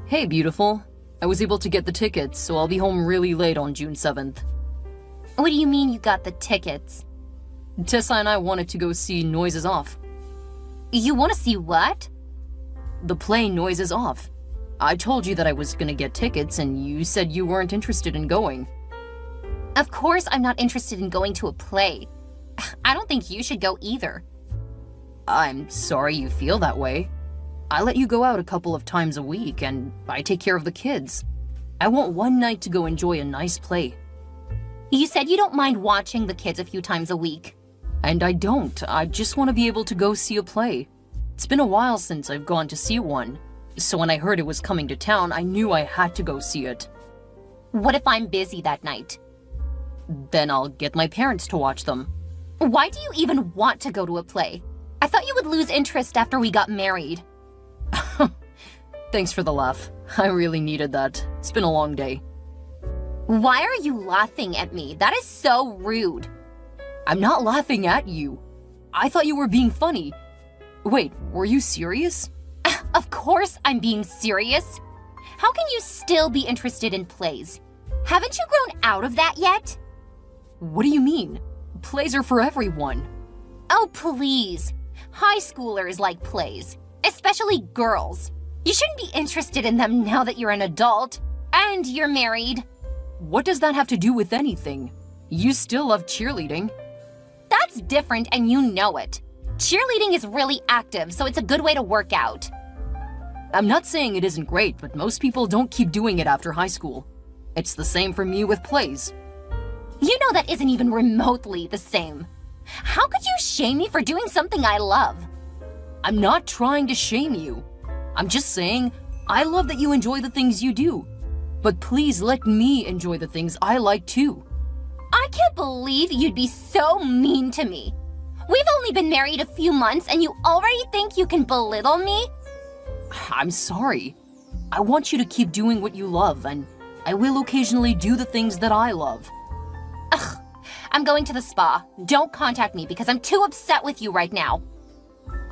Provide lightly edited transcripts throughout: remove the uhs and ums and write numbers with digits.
Hey, beautiful. I was able to get the tickets, so I'll be home really late on June 7th. What do you mean you got the tickets? Tessa and I wanted to go see Noises Off. You want to see what? The play Noises Off. I told you that I was gonna get tickets, and you said you weren't interested in going. Of course I'm not interested in going to a play. I don't think you should go either. I'm sorry you feel that way. I let you go out a couple of times a week, and I take care of the kids. I want one night to go enjoy a nice play. You said you don't mind watching the kids a few times a week. And I don't. I just want to be able to go see a play. It's been a while since I've gone to see one, so when I heard it was coming to town, I knew I had to go see it. What if I'm busy that night? Then I'll get my parents to watch them. Why do you even want to go to a play? I thought you would lose interest after we got married. Thanks for the laugh. I really needed that. It's been a long day. Why are you laughing at me? That is so rude. I'm not laughing at you. I thought you were being funny. Wait, were you serious? Of course I'm being serious. How can you still be interested in plays? Haven't you grown out of that yet? What do you mean? Plays are for everyone. Oh, please. High schoolers like plays, especially girls. You shouldn't be interested in them now that you're an adult and you're married. What does that have to do with anything? You still love cheerleading. That's different and you know it. Cheerleading is really active, so it's a good way to work out. I'm not saying it isn't great, but most people don't keep doing it after high school. It's the same for me with plays. You know that isn't even remotely the same. How could you shame me for doing something I love? I'm not trying to shame you. I'm just saying I love that you enjoy the things you do. But please let me enjoy the things I like too. I can't believe you'd be so mean to me. We've only been married a few months and you already think you can belittle me? I'm sorry. I want you to keep doing what you love, and I will occasionally do the things that I love. Ugh, I'm going to the spa. Don't contact me because I'm too upset with you right now.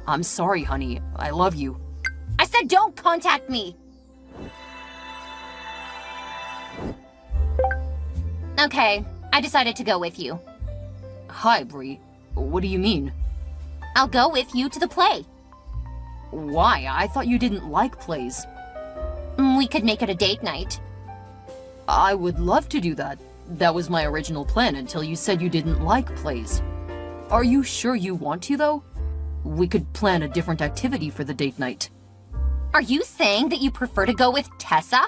I'm sorry, honey. I love you. I said don't contact me. Okay, I decided to go with you. Hi, Brie. What do you mean? I'll go with you to the play. Why? I thought you didn't like plays. We could make it a date night. I would love to do that. That was my original plan until you said you didn't like plays. Are you sure you want to, though? We could plan a different activity for the date night. Are you saying that you prefer to go with Tessa?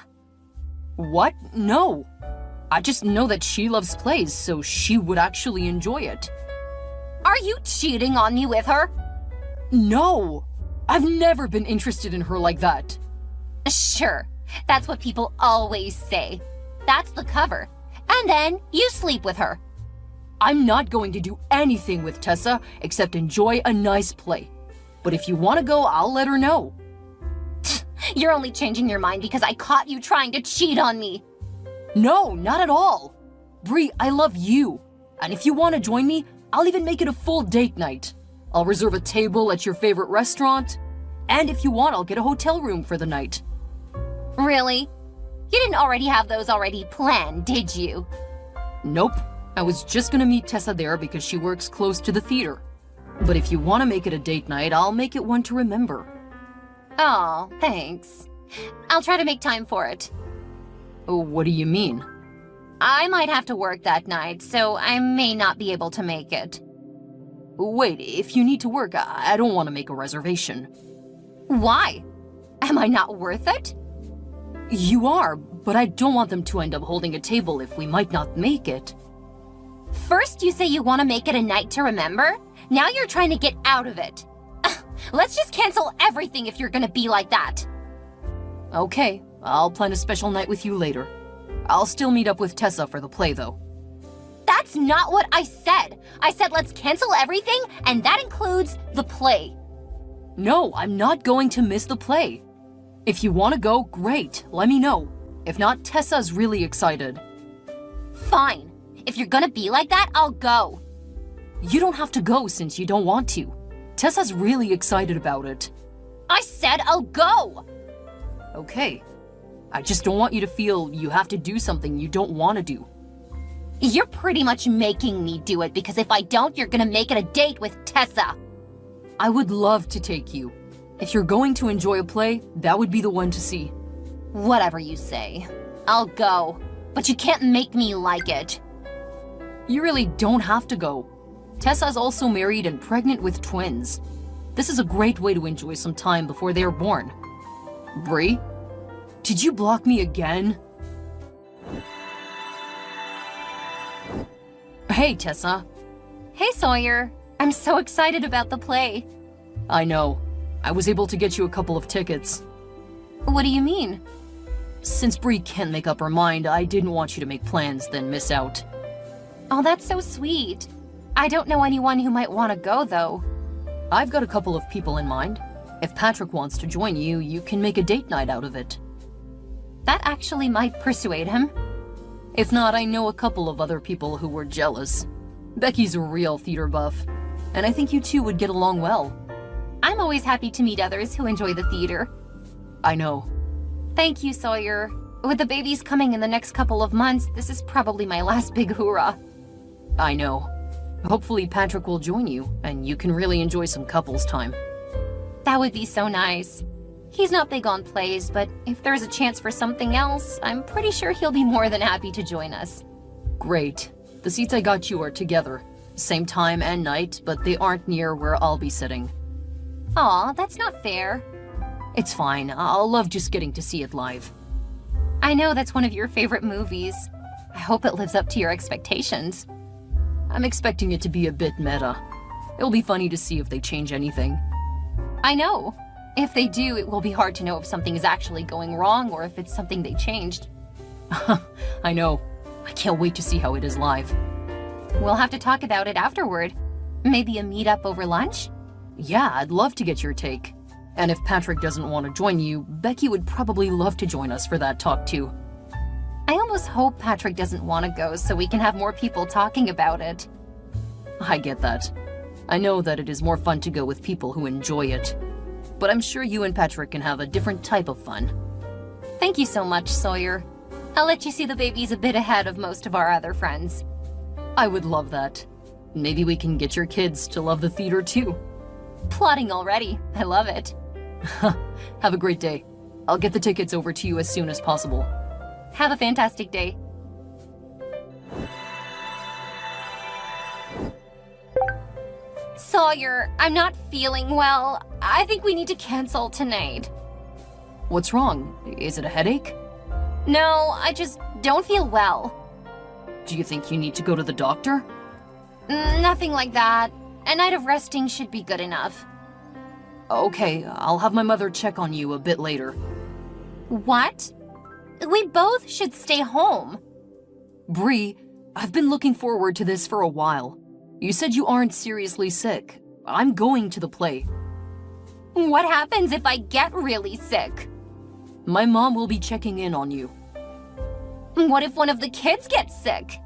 What? No. I just know that she loves plays, so she would actually enjoy it. Are you cheating on me with her? No. I've never been interested in her like that. Sure. That's what people always say. That's the cover. And then you sleep with her. I'm not going to do anything with Tessa except enjoy a nice play. But if you want to go, I'll let her know. You're only changing your mind because I caught you trying to cheat on me. No, not at all. Brie, I love you. And if you want to join me, I'll even make it a full date night. I'll reserve a table at your favorite restaurant. And if you want, I'll get a hotel room for the night. Really? You didn't already have those already planned, did you? Nope. I was just gonna meet Tessa there because she works close to the theater. But if you want to make it a date night, I'll make it one to remember. Oh, thanks. I'll try to make time for it. Oh, what do you mean? I might have to work that night, so I may not be able to make it. Wait, if you need to work, I don't want to make a reservation. Why? Am I not worth it? You are, but I don't want them to end up holding a table if we might not make it. First you say you want to make it a night to remember, now you're trying to get out of it. Let's just cancel everything if you're gonna be like that. Okay, I'll plan a special night with you later. I'll still meet up with Tessa for the play, though. That's not what I said. I said let's cancel everything, and that includes the play. No, I'm not going to miss the play. If you want to go, great, let me know. If not, Tessa's really excited. Fine. If you're gonna be like that, I'll go. You don't have to go since you don't want to. Tessa's really excited about it. I said I'll go! Okay. I just don't want you to feel you have to do something you don't want to do. You're pretty much making me do it because if I don't, you're gonna make it a date with Tessa. I would love to take you. If you're going to enjoy a play, that would be the one to see. Whatever you say. I'll go. But you can't make me like it. You really don't have to go. Tessa's also married and pregnant with twins. This is a great way to enjoy some time before they are born. Bree? Did you block me again? Hey, Tessa. Hey, Sawyer. I'm so excited about the play. I know. I was able to get you a couple of tickets. What do you mean? Since Bree can't make up her mind, I didn't want you to make plans, then miss out. Oh, that's so sweet. I don't know anyone who might want to go, though. I've got a couple of people in mind. If Patrick wants to join you, you can make a date night out of it. That actually might persuade him. If not, I know a couple of other people who were jealous. Becky's a real theater buff, and I think you two would get along well. I'm always happy to meet others who enjoy the theater. I know. Thank you, Sawyer. With the babies coming in the next couple of months, this is probably my last big hoorah. I know. Hopefully Patrick will join you, and you can really enjoy some couples time. That would be so nice. He's not big on plays, but if there's a chance for something else, I'm pretty sure he'll be more than happy to join us. Great. The seats I got you are together. Same time and night, but they aren't near where I'll be sitting. Aw, that's not fair. It's fine. I'll love just getting to see it live. I know that's one of your favorite movies. I hope it lives up to your expectations. I'm expecting it to be a bit meta. It'll be funny to see if they change anything. I know. If they do, it will be hard to know if something is actually going wrong or if it's something they changed. I know. I can't wait to see how it is live. We'll have to talk about it afterward. Maybe a meet-up over lunch? Yeah, I'd love to get your take. And if Patrick doesn't want to join you, Becky would probably love to join us for that talk too. I almost hope Patrick doesn't want to go so we can have more people talking about it. I get that. I know that it is more fun to go with people who enjoy it. But I'm sure you and Patrick can have a different type of fun. Thank you so much, Sawyer. I'll let you see the babies a bit ahead of most of our other friends. I would love that. Maybe we can get your kids to love the theater too. Plotting already. I love it. Have a great day. I'll get the tickets over to you as soon as possible. Have a fantastic day. Sawyer, I'm not feeling well. I think we need to cancel tonight. What's wrong? Is it a headache? No, I just don't feel well. Do you think you need to go to the doctor? Nothing like that. A night of resting should be good enough. Okay, I'll have my mother check on you a bit later. What? We both should stay home. Bree, I've been looking forward to this for a while. You said you aren't seriously sick. I'm going to the play. What happens if I get really sick? My mom will be checking in on you. What if one of the kids gets sick?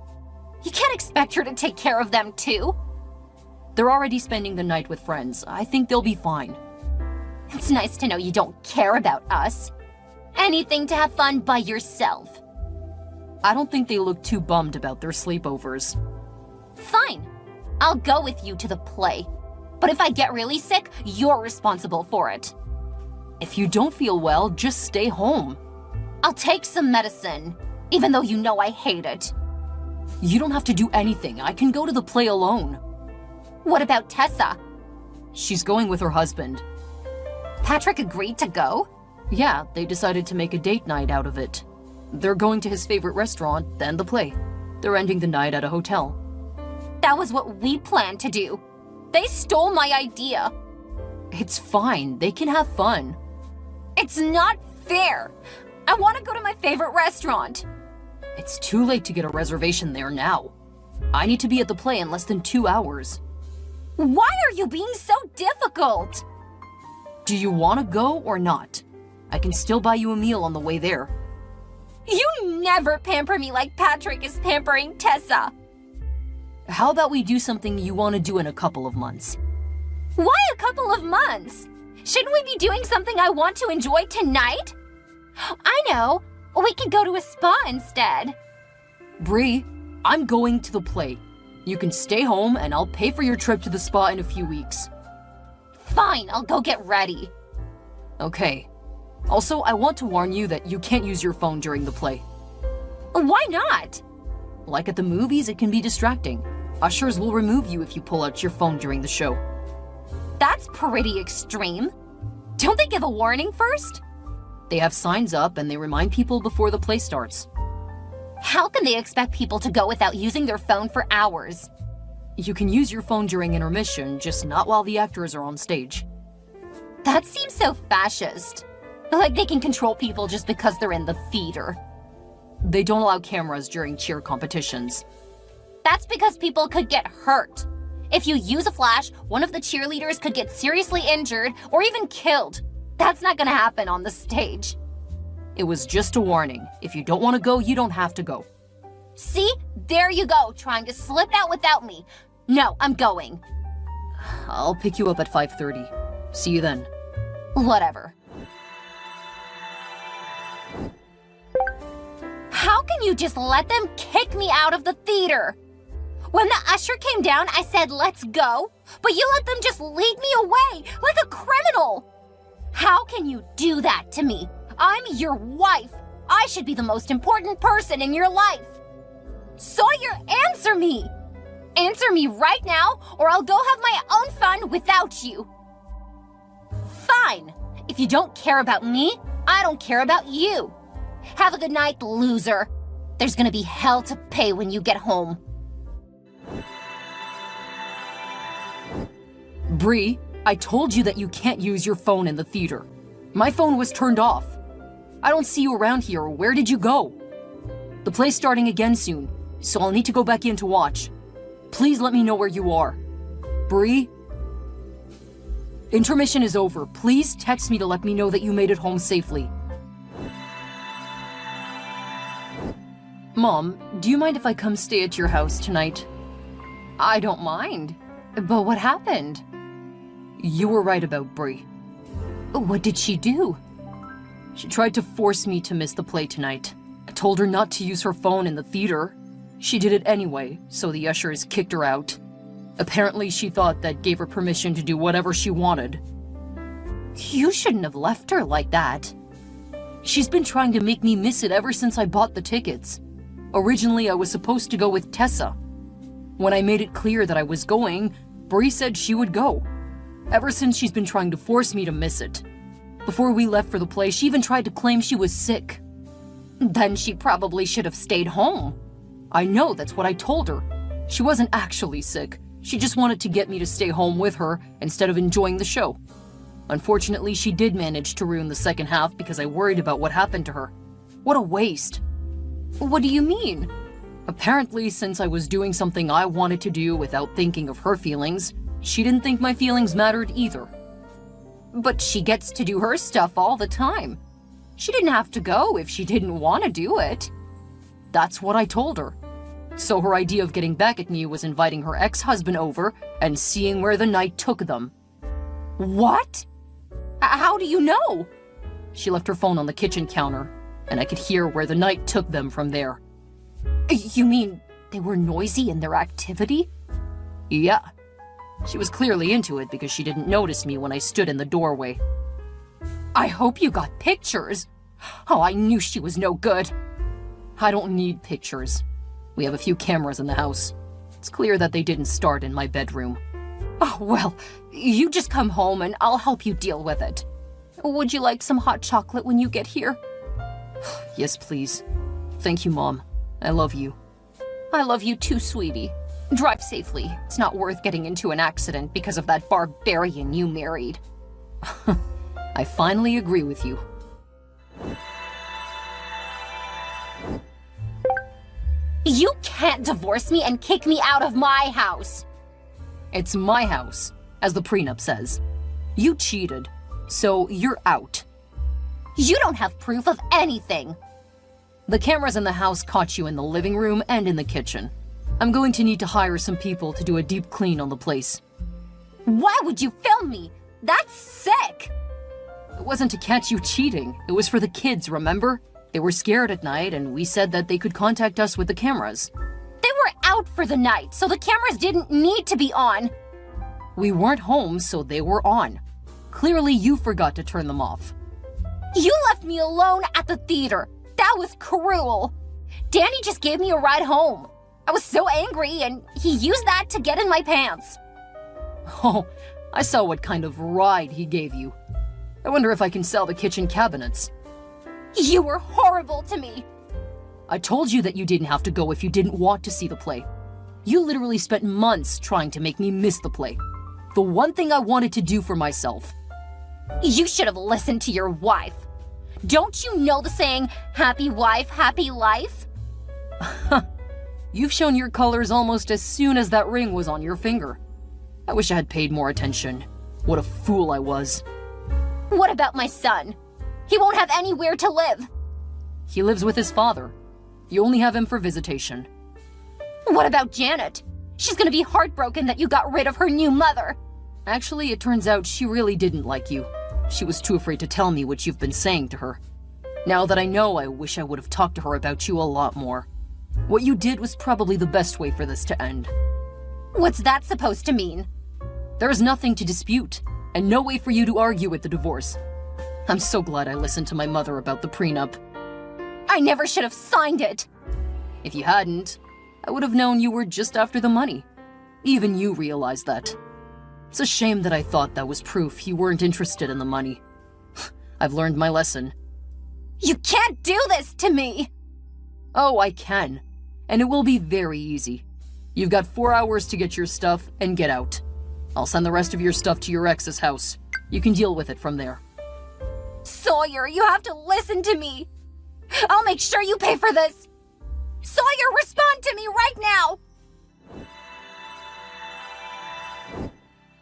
You can't expect her to take care of them too. They're already spending the night with friends. I think they'll be fine. It's nice to know you don't care about us. Anything to have fun by yourself. I don't think they look too bummed about their sleepovers. Fine. I'll go with you to the play. But if I get really sick, you're responsible for it. If you don't feel well, just stay home. I'll take some medicine, even though you know I hate it. You don't have to do anything. I can go to the play alone. What about Tessa? She's going with her husband. Patrick agreed to go? Yeah, they decided to make a date night out of it. They're going to his favorite restaurant, then the play. They're ending the night at a hotel. That was what we planned to do. They stole my idea. It's fine. They can have fun. It's not fair. I want to go to my favorite restaurant. It's too late to get a reservation there now. I need to be at the play in less than 2 hours. Why are you being so difficult? Do you want to go or not? I can still buy you a meal on the way there. You never pamper me like Patrick is pampering Tessa. How about we do something you want to do in a couple of months? Why a couple of months? Shouldn't we be doing something I want to enjoy tonight? I know. We could go to a spa instead. Bree, I'm going to the play. You can stay home and I'll pay for your trip to the spa in a few weeks. Fine, I'll go get ready. Okay. Also, I want to warn you that you can't use your phone during the play. Why not? Like at the movies, it can be distracting. Ushers will remove you if you pull out your phone during the show. That's pretty extreme. Don't they give a warning first? They have signs up and they remind people before the play starts. How can they expect people to go without using their phone for hours? You can use your phone during intermission, just not while the actors are on stage. That seems so fascist. Like they can control people just because they're in the theater. They don't allow cameras during cheer competitions. That's because people could get hurt. If you use a flash, one of the cheerleaders could get seriously injured or even killed. That's not gonna happen on the stage. It was just a warning. If you don't want to go, you don't have to go. See? There you go, trying to slip out without me. No, I'm going. I'll pick you up at 5:30. See you then. Whatever. How can you just let them kick me out of the theater? When the usher came down, I said, let's go, but you let them just lead me away like a criminal. How can you do that to me? I'm your wife. I should be the most important person in your life. Sawyer, answer me. Answer me right now, or I'll go have my own fun without you. Fine. If you don't care about me, I don't care about you. Have a good night, loser. There's gonna be hell to pay when you get home. Bree, I told you that you can't use your phone in the theater. My phone was turned off. I don't see you around here. Where did you go? The play's starting again soon, so I'll need to go back in to watch. Please let me know where you are. Bree? Intermission is over. Please text me to let me know that you made it home safely. Mom, do you mind if I come stay at your house tonight? I don't mind. But what happened? You were right about Bree. What did she do? She tried to force me to miss the play tonight. I told her not to use her phone in the theater. She did it anyway, so the ushers kicked her out. Apparently, she thought that gave her permission to do whatever she wanted. You shouldn't have left her like that. She's been trying to make me miss it ever since I bought the tickets. Originally, I was supposed to go with Tessa. When I made it clear that I was going, Bree said she would go. Ever since, she's been trying to force me to miss it. Before we left for the play, she even tried to claim she was sick. Then she probably should have stayed home. I know, that's what I told her. She wasn't actually sick. She just wanted to get me to stay home with her instead of enjoying the show. Unfortunately, she did manage to ruin the second half because I worried about what happened to her. What a waste. What do you mean? Apparently, since I was doing something I wanted to do without thinking of her feelings, she didn't think my feelings mattered either. But she gets to do her stuff all the time. She didn't have to go if she didn't want to do it. That's what I told her. So her idea of getting back at me was inviting her ex-husband over and seeing where the night took them. What? How do you know? She left her phone on the kitchen counter, and I could hear where the night took them from there. You mean they were noisy in their activity? Yeah. She was clearly into it because she didn't notice me when I stood in the doorway. I hope you got pictures. Oh, I knew she was no good. I don't need pictures. We have a few cameras in the house. It's clear that they didn't start in my bedroom. Oh, well, you just come home and I'll help you deal with it. Would you like some hot chocolate when you get here? Yes, please. Thank you, Mom. I love you. I love you too, sweetie. Drive safely. It's not worth getting into an accident because of that barbarian you married. I finally agree with you. You can't divorce me and kick me out of my house. It's my house, as the prenup says. You cheated, so you're out. You don't have proof of anything. The cameras in the house caught you in the living room and in the kitchen. I'm going to need to hire some people to do a deep clean on the place. Why would you film me? That's sick! It wasn't to catch you cheating. It was for the kids, remember? They were scared at night, and we said that they could contact us with the cameras. They were out for the night, so the cameras didn't need to be on. We weren't home, so they were on. Clearly, you forgot to turn them off. You left me alone at the theater. That was cruel. Danny just gave me a ride home. I was so angry, and he used that to get in my pants. Oh, I saw what kind of ride he gave you. I wonder if I can sell the kitchen cabinets. You were horrible to me. I told you that you didn't have to go if you didn't want to see the play. You literally spent months trying to make me miss the play. The one thing I wanted to do for myself. You should have listened to your wife. Don't you know the saying, happy wife, happy life? You've shown your colors almost as soon as that ring was on your finger. I wish I had paid more attention. What a fool I was. What about my son? He won't have anywhere to live. He lives with his father. You only have him for visitation. What about Janet? She's gonna be heartbroken that you got rid of her new mother. Actually, it turns out she really didn't like you. She was too afraid to tell me what you've been saying to her. Now that I know, I wish I would have talked to her about you a lot more. What you did was probably the best way for this to end. What's that supposed to mean? There is nothing to dispute, and no way for you to argue with the divorce. I'm so glad I listened to my mother about the prenup. I never should have signed it. If you hadn't, I would have known you were just after the money. Even you realize that. It's a shame that I thought that was proof you weren't interested in the money. I've learned my lesson. You can't do this to me! Oh, I can. And it will be very easy. You've got 4 hours to get your stuff and get out. I'll send the rest of your stuff to your ex's house. You can deal with it from there. Sawyer, you have to listen to me. I'll make sure you pay for this. Sawyer, respond to me right now!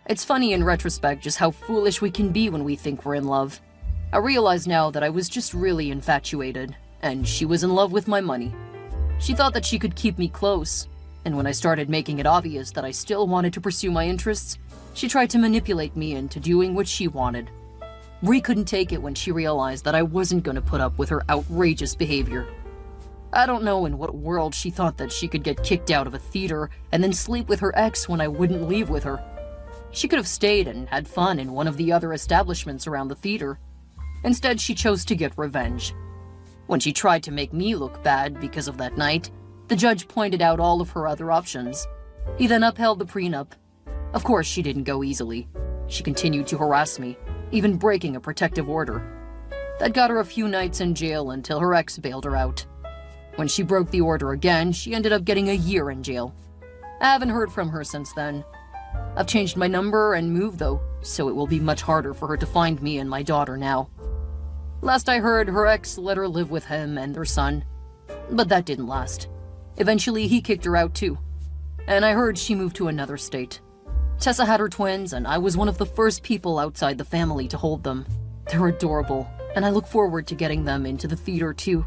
It's funny in retrospect just how foolish we can be when we think we're in love. I realize now that I was just really infatuated, and she was in love with my money. She thought that she could keep me close, and when I started making it obvious that I still wanted to pursue my interests, she tried to manipulate me into doing what she wanted. Bree couldn't take it when she realized that I wasn't going to put up with her outrageous behavior. I don't know in what world she thought that she could get kicked out of a theater and then sleep with her ex when I wouldn't leave with her. She could have stayed and had fun in one of the other establishments around the theater. Instead, she chose to get revenge. When she tried to make me look bad because of that night, the judge pointed out all of her other options. He then upheld the prenup. Of course, she didn't go easily. She continued to harass me, even breaking a protective order. That got her a few nights in jail until her ex bailed her out. When she broke the order again, she ended up getting a year in jail. I haven't heard from her since then. I've changed my number and moved though, so it will be much harder for her to find me and my daughter now. Last I heard, her ex let her live with him and their son. But that didn't last. Eventually, he kicked her out too. And I heard she moved to another state. Tessa had her twins, and I was one of the first people outside the family to hold them. They're adorable, and I look forward to getting them into the theater too.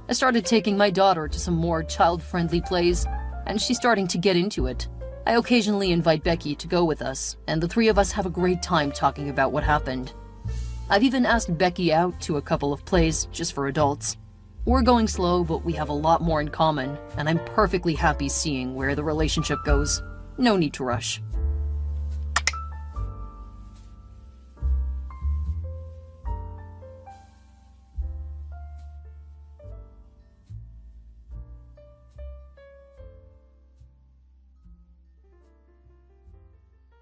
I started taking my daughter to some more child-friendly plays, and she's starting to get into it. I occasionally invite Becky to go with us, and the three of us have a great time talking about what happened. I've even asked Becky out to a couple of plays just for adults. We're going slow, but we have a lot more in common, and I'm perfectly happy seeing where the relationship goes. No need to rush.